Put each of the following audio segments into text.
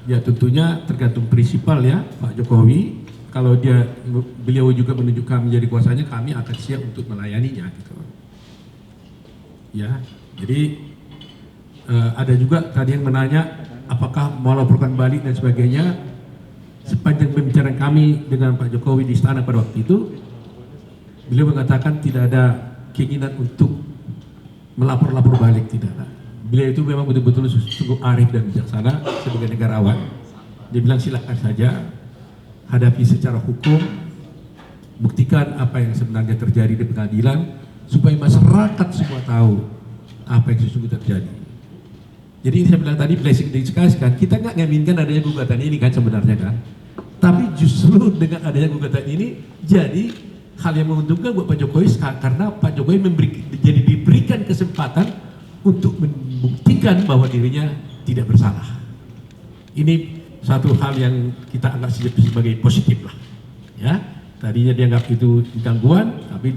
Ya tentunya tergantung prinsipal ya Pak Jokowi. Kalau beliau juga menunjukkan menjadi kuasanya, kami akan siap untuk melayaninya gitu. Ya, jadi ada juga tadi yang menanya apakah mau laporkan balik dan sebagainya. Sepanjang pembicaraan kami dengan Pak Jokowi di istana pada waktu itu, beliau mengatakan tidak ada keinginan untuk melapor balik, tidak ada. Beliau itu memang betul-betul sungguh arif dan bijaksana sebagai negarawan. Dia bilang silakan saja, hadapi secara hukum, buktikan apa yang sebenarnya terjadi di pengadilan, supaya masyarakat semua tahu apa yang sesungguhnya terjadi. Jadi saya bilang tadi blessing in disguise kan, kita nggak ngaminkan adanya gugatan ini kan sebenarnya kan. Tapi justru dengan adanya gugatan ini jadi hal yang menguntungkan buat Pak Jokowi karena Pak Jokowi diberikan kesempatan untuk membuktikan bahwa dirinya tidak bersalah. Ini satu hal yang kita anggap sebagai positif lah. Ya, tadinya dianggap itu gangguan, tapi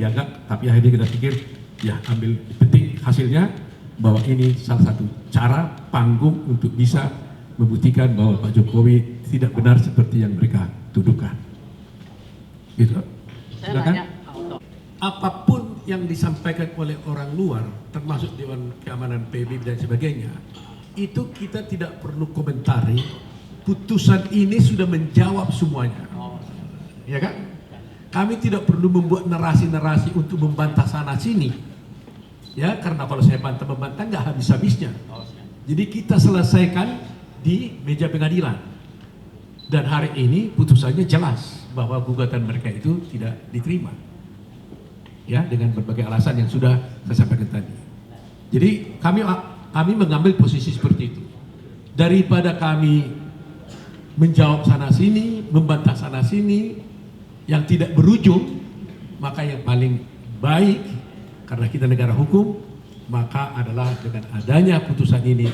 akhirnya kita pikir ya ambil petik hasilnya bahwa ini salah satu cara panggung untuk bisa membuktikan bahwa Pak Jokowi tidak benar seperti yang mereka tuduhkan. Gitu. Silakan. Apapun yang disampaikan oleh orang luar, termasuk Dewan Keamanan PBB dan sebagainya, itu kita tidak perlu komentari. Putusan ini sudah menjawab semuanya. Ya kan? Kami tidak perlu membuat narasi-narasi untuk membantah sana sini. Ya, karena kalau saya membantah nggak habis-habisnya. Jadi kita selesaikan di meja pengadilan. Dan hari ini putusannya jelas bahwa gugatan mereka itu tidak diterima. Ya, dengan berbagai alasan yang sudah saya sampaikan tadi. Jadi kami mengambil posisi seperti itu. Daripada kami menjawab sana sini, membantah sana sini, yang tidak berujung, maka yang paling baik karena kita negara hukum, maka adalah dengan adanya putusan ini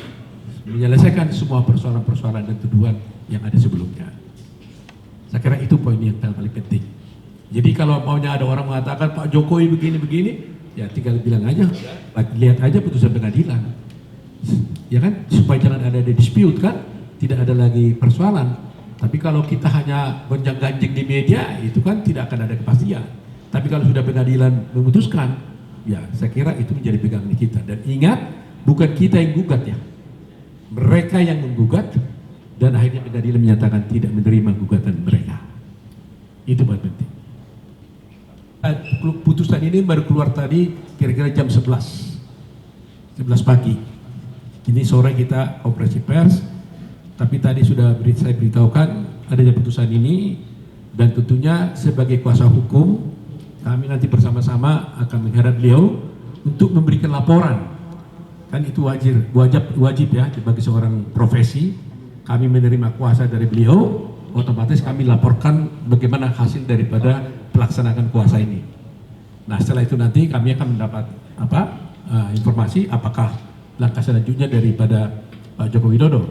menyelesaikan semua persoalan-persoalan dan tuduhan yang ada sebelumnya. Saya kira itu poin yang paling penting. Jadi kalau maunya ada orang mengatakan Pak Jokowi begini-begini, ya tinggal bilang aja, lihat aja putusan pengadilan. Ya kan, supaya jangan ada dispute kan, tidak ada lagi persoalan. Tapi kalau kita hanya gonjang-ganjing di media, itu kan tidak akan ada kepastian. Tapi kalau sudah pengadilan memutuskan, ya saya kira itu menjadi pegangan kita. Dan ingat, bukan kita yang gugat ya, mereka yang menggugat, dan akhirnya pengadilan menyatakan tidak menerima gugatan mereka. Itu paling penting. Putusan ini baru keluar tadi kira-kira jam 11 pagi. Ini sore kita konferensi pers, tapi tadi sudah saya beritahukan adanya putusan ini, dan tentunya sebagai kuasa hukum kami nanti bersama-sama akan menghadap beliau untuk memberikan laporan. Kan itu wajib ya sebagai seorang profesi. Kami menerima kuasa dari beliau, otomatis kami laporkan bagaimana hasil daripada pelaksanaan kuasa ini. Nah setelah itu nanti kami akan mendapat informasi apakah langkah selanjutnya daripada Pak Joko Widodo.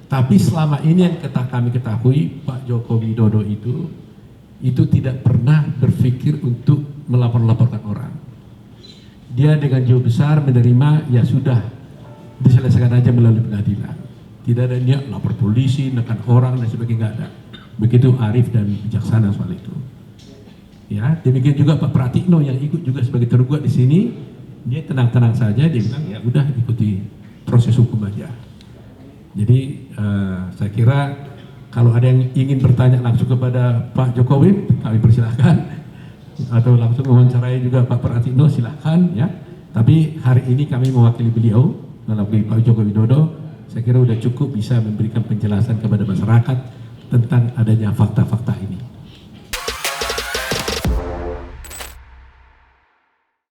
Tapi selama ini yang kami ketahui, Pak Joko Widodo itu tidak pernah berpikir untuk melapor-laporkan orang. Dia dengan jiwa besar menerima, ya sudah diselesaikan aja melalui pengadilan. Tidak ada niat lapor polisi, nekan orang dan sebagainya, nggak ada. Begitu arif dan bijaksana soal itu. Ya, demikian juga Pak Pratikno yang ikut juga sebagai tergugat di sini, dia tenang-tenang saja, dia bilang ya udah ikuti proses hukum aja. Jadi saya kira kalau ada yang ingin bertanya langsung kepada Pak Jokowi, kami persilahkan, atau langsung mewawancarai juga Pak Pratikno, silahkan ya. Tapi hari ini kami mewakili beliau melalui Pak Joko Widodo. Saya kira sudah cukup bisa memberikan penjelasan kepada masyarakat tentang adanya fakta-fakta ini.